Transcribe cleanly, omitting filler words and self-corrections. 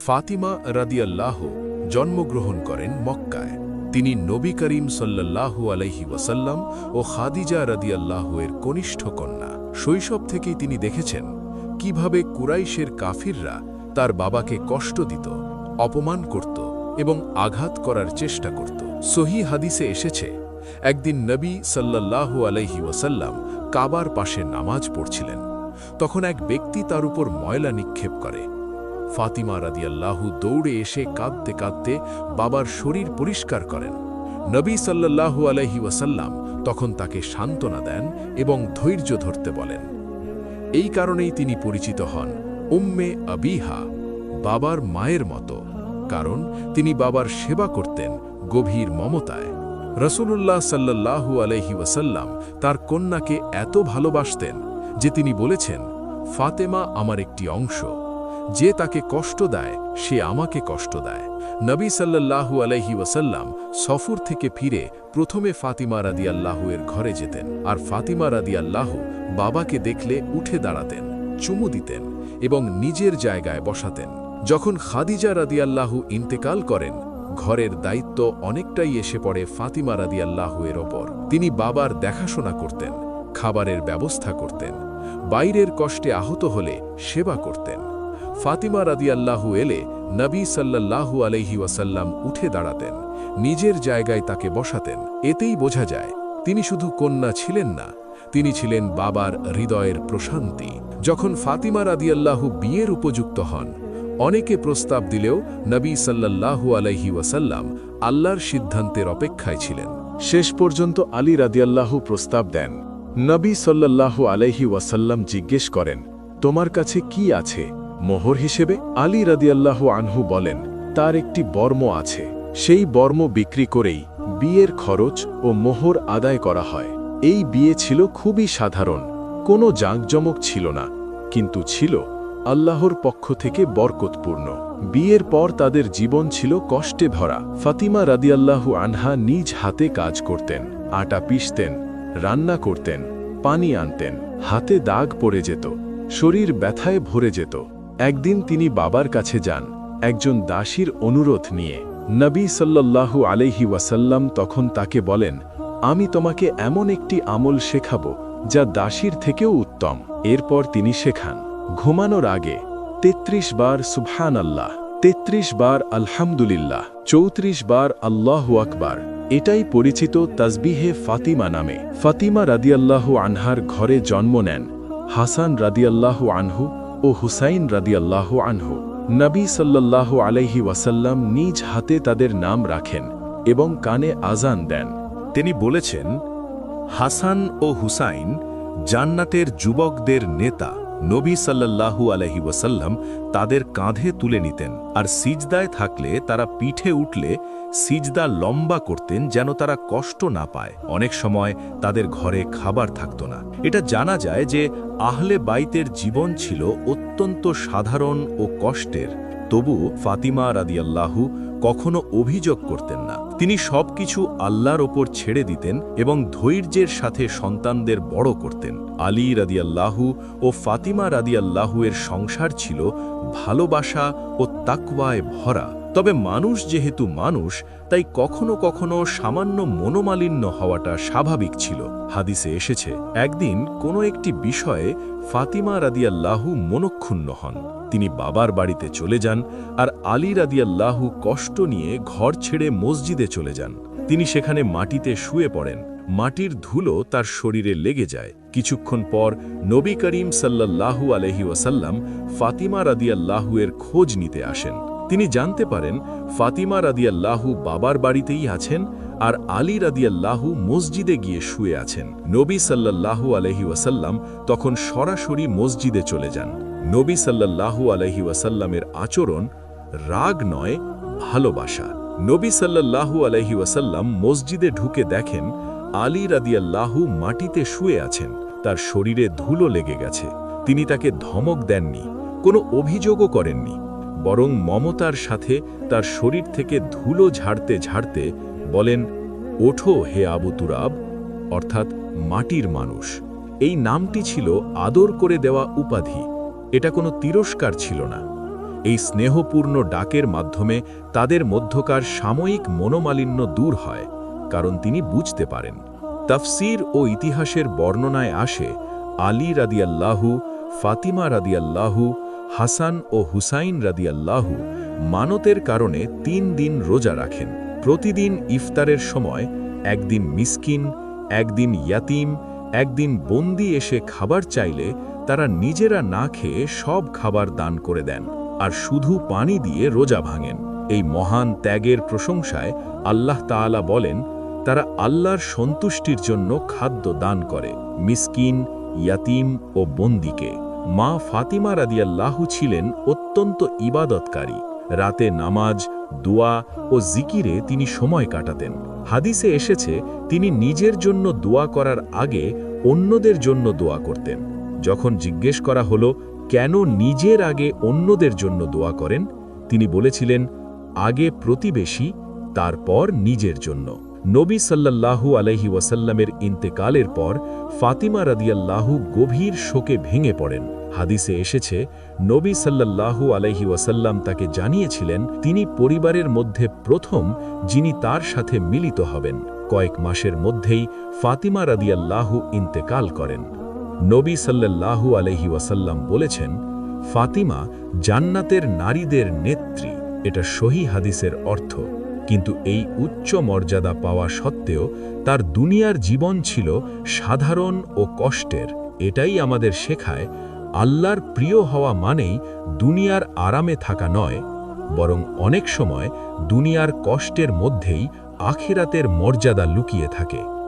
ফাতিমা রাদিয়াল্লাহু জন্মগ্রহণ করেন মক্কায়। তিনি নবী করিম সাল্লাল্লাহু আলাইহি ওয়াসাল্লাম ও খাদিজা রাদিয়াল্লাহু এর কনিষ্ঠ কন্যা। শৈশব থেকেই তিনি দেখেছেন কিভাবে কুরাইশের কাফিররা তার বাবাকে কষ্ট দিত, অপমান করত এবং আঘাত করার চেষ্টা করত। সহিহ হাদিসে এসেছে, একদিন নবী সাল্লাল্লাহু আলাইহি ওয়াসাল্লাম কাবার পাশে নামাজ পড়ছিলেন। তখন এক ব্যক্তি তার উপর ময়লা নিক্ষেপ করে। ফাতিমা রাদিয়াল্লাহু দৌড়ে এসে কাঁদতে কাঁদতে বাবার শরীর পরিষ্কার করেন। নবী সাল্লাল্লাহু আলাইহি ওয়াসাল্লাম তখন তাকে সান্ত্বনা দেন এবং ধৈর্য ধরতে বলেন। এই কারণেই তিনি পরিচিত হন উম্মে আবিহা, বাবার মায়ের মতো, কারণ তিনি বাবার সেবা করতেন গভীর মমতায়। রাসূলুল্লাহ সাল্লাল্লাহু আলাইহি ওয়াসাল্লাম তার কন্যাকে এত ভালোবাসতেন যে তিনি বলেছেন, ফাতেমা আমার একটি অংশ, যে তাকে কষ্ট দেয় সে আমাকে কষ্ট দেয়। নবী সাল্লাল্লাহু আলাইহি ওয়াসাল্লাম সফর থেকে ফিরে প্রথমে ফাতিমা রাদিয়াল্লাহু এর ঘরে যেতেন, আর ফাতিমা রাদিয়াল্লাহু বাবাকে দেখলে উঠে দাঁড়াতেন, চুমু দিতেন এবং নিজের জায়গায় বসাতেন। যখন খাদিজা রাদিয়াল্লাহু ইন্তেকাল করেন, ঘরের দায়িত্ব অনেকটাই এসে পড়ে ফাতিমা রাদিয়াল্লাহু এর ওপর। তিনি বাবার দেখাশোনা করতেন, খাবারের ব্যবস্থা করতেন, বাইরের কষ্টে আহত হলে সেবা করতেন। ফাতিমা রাদিয়াল্লাহু এলে নবী সাল্লাল্লাহু আলাইহি ওয়াসাল্লাম উঠে দাঁড়াতেন, নিজের জায়গায় তাকে বসাতেন। এতেই বোঝা যায় তিনি শুধু কন্যা ছিলেন না, তিনি ছিলেন বাবার হৃদয়ের প্রশান্তি। যখন ফাতিমা রাদিয়াল্লাহু বিয়ের উপযুক্ত হন, অনেকে প্রস্তাব দিলেও নবী সাল্লাল্লাহু আলাইহি ওয়াসাল্লাম আল্লাহর সিদ্ধান্তের অপেক্ষায় ছিলেন। শেষ পর্যন্ত আলী রাদিয়াল্লাহু প্রস্তাব দেন। নবী সাল্লাল্লাহু আলাইহি ওয়াসাল্লাম জিজ্ঞেস করেন, তোমার কাছে কি আছে মোহর হিসেবে? আলী রাদিয়াল্লাহু আনহু বলেন, তার একটি বর্ম আছে, সেই বর্ম বিক্রি করেই বিয়ের খরচ ও মোহর আদায় করা হয়। এই বিয়ে ছিল খুবই সাধারণ, কোনো জাঁকজমক ছিল না, কিন্তু ছিল আল্লাহর পক্ষ থেকে বরকতপূর্ণ। বিয়ের পর তাদের জীবন ছিল কষ্টে ভরা। ফাতিমা রাদিয়াল্লাহু আনহা নিজ হাতে কাজ করতেন, আটা পিষতেন, রান্না করতেন, পানি আনতেন। হাতে দাগ পড়ে যেত, শরীর ব্যথায় ভরে যেত। একদিন তিনি বাবার কাছে যান একজন দাসীর অনুরোধ নিয়ে। নবী সাল্লাল্লাহু আলাইহি ওয়াসাল্লাম তখন তাকে বলেন, আমি তোমাকে এমন একটি আমল শেখাবো যা দাসীর থেকেও উত্তম। এরপর তিনি শেখান ঘুমানোর আগে ৩৩ বার সুবহানাল্লাহ, ৩৩ বার আলহামদুলিল্লাহ, ৩৪ বার আল্লাহু আকবার। এটাই পরিচিত তাসবিহে ফাতিমা নামে। ফাতিমা রাদিয়াল্লাহু আনহার ঘরে জন্ম নেন হাসান রাদিয়াল্লাহু আনহু ও হুসাইন রাদিয়াল্লাহু আনহু। নবী সাল্লাল্লাহু আলাইহি ওয়াসাল্লাম নিজ হাতে তাদের নাম রাখেন এবং কানে আজান দেন। তিনি বলেছেন, হাসান ও হুসাইন জান্নাতের যুবকদের নেতা। নবী সাল্লাল্লাহু আলাইহি ওয়াসাল্লাম তাদের কাঁধে তুলে নিতেন, আর সিজদায় থাকলে তারা পিঠে উঠলে সিজদা লম্বা করতেন যেন তারা কষ্ট না পায়। অনেক সময় তাদের ঘরে খাবার থাকত না। এটা জানা যায় যে আহলে বাইতের জীবন ছিল অত্যন্ত সাধারণ ও কষ্টের। তবু ফাতিমা রাদিয়াল্লাহু কখনো অভিযোগ করতেন না। তিনি সবকিছু আল্লাহর ওপর ছেড়ে দিতেন এবং ধৈর্যের সাথে সন্তানদের বড় করতেন। আলী রাদিয়াল্লাহু ও ফাতিমা রাদিয়াল্লাহু এর সংসার ছিল ভালোবাসা ও তাকওয়ায় ভরা। তবে মানুষ যেহেতু মানুষ, তাই কখনো কখনো সামান্য মনোমালিন্য হওয়াটা স্বাভাবিক ছিল। হাদিসে এসেছে, একদিন কোনো একটি বিষয়ে ফাতিমা রাদিয়াল্লাহু মনক্ষুণ্ণ হন। তিনি বাবার বাড়িতে চলে যান, আর আলী রাদিয়াল্লাহু কষ্ট নিয়ে ঘর ছেড়ে মসজিদে চলে যান। তিনি সেখানে মাটিতে শুয়ে পড়েন। মাটির ধুলো তার শরীরে লেগে যায়। কিছুক্ষণ পর নবী করিম সাল্লাল্লাহু আলাইহি ওয়াসাল্লাম ফাতিমা রাদিয়াল্লাহু এর খোঁজ নিতে আসেন। তিনি জানতে পারেন ফাতিমা রাদিয়াল্লাহু বাবার বাড়িতেই আছেন, আর আলী রাদিয়াল্লাহু মসজিদে গিয়ে শুয়ে আছেন। নবী সাল্লাল্লাহু আলাইহি ওয়াসাল্লাম তখন সরাসরি মসজিদে চলে যান। নবী সাল্লাল্লাহু আলাইহি ওয়াসাল্লামের আচরণ রাগ নয়, ভালোবাসা। নবী সাল্লাল্লাহু আলাইহি ওয়াসাল্লাম মসজিদে ঢুকে দেখেন আলী রাদিয়াল্লাহু মাটিতে শুয়ে আছেন, তার শরীরে ধুলো লেগে গেছে। তিনি তাকে ধমক দেননি, কোনো অভিযোগও করেননি, বরং মমতার সাথে তার শরীর থেকে ধুলো ঝাড়তে ঝাড়তে বলেন, ওঠো হে আবু তুরাব, অর্থাৎ মাটির মানুষ। এই নামটি ছিল আদর করে দেওয়া উপাধি, এটা কোনো তিরস্কার ছিল না। এই স্নেহপূর্ণ ডাকের মাধ্যমে তাদের মধ্যকার সাময়িক মনোমালিন্য দূর হয়, কারণ তিনি বুঝতে পারেন। তাফসীর ও ইতিহাসের বর্ণনায় আসে, আলী রাদিয়াল্লাহু, ফাতিমা রাদিয়াল্লাহু, হাসান ও হুসাইন রাদিয়াল্লাহু মানতের কারণে 3 দিন রোজা রাখেন। প্রতিদিন ইফতারের সময় একদিন মিসকিন, একদিন ইয়াতিম, একদিন বন্দী এসে খাবার চাইলে তারা নিজেরা না খেয়ে সব খাবার দান করে দেন আর শুধু পানি দিয়ে রোজা ভাঙেন। এই মহান ত্যাগের প্রশংসায় আল্লাহ তাআলা বলেন, তারা আল্লাহর সন্তুষ্টির জন্য খাদ্য দান করে মিসকিন, ইয়াতিম ও বন্দীকে। মা ফাতিমা রাদিয়াল্লাহু ছিলেন অত্যন্ত ইবাদতকারী। রাতে নামাজ, দোয়া ও জিকিরে তিনি সময় কাটাতেন। হাদিসে এসেছে, তিনি নিজের জন্য দোয়া করার আগে অন্যদের জন্য দোয়া করতেন। যখন জিজ্ঞেস করা হলো কেন নিজের আগে অন্যদের জন্য দোয়া করেন, তিনি বলেছিলেন, আগে প্রতিবেশী, তারপর নিজের জন্য। নবী সাল্লাল্লাহু আলাইহি ওয়াসাল্লামের ইন্তেকালের পর ফাতিমা রাদিয়াল্লাহু গভীর শোকে ভেঙে পড়েন। হাদিসে এসেছে, নবী সাল্লাল্লাহু আলাইহি ওয়াসাল্লাম তাকে জানিয়েছিলেন তিনি পরিবারের মধ্যে প্রথম যিনি তার সাথে মিলিত হবেন। কয়েক মাসের মধ্যেই ফাতিমা রাদিয়াল্লাহু ইন্তেকাল করেন। নবী সাল্লাল্লাহু আলাইহি ওয়াসাল্লাম বলেছেন, ফাতিমা জান্নাতের নারীদের নেত্রী। এটা সহিহ হাদিসের অর্থ। কিন্তু এই উচ্চ মর্যাদা পাওয়া সত্ত্বেও তার দুনিয়ার জীবন ছিল সাধারণ ও কষ্টের। এটাই আমাদের শেখায়, আল্লাহর প্রিয় হওয়া মানেই দুনিয়ার আরামে থাকা নয়, বরং অনেক সময় দুনিয়ার কষ্টের মধ্যেই আখিরাতের মর্যাদা লুকিয়ে থাকে।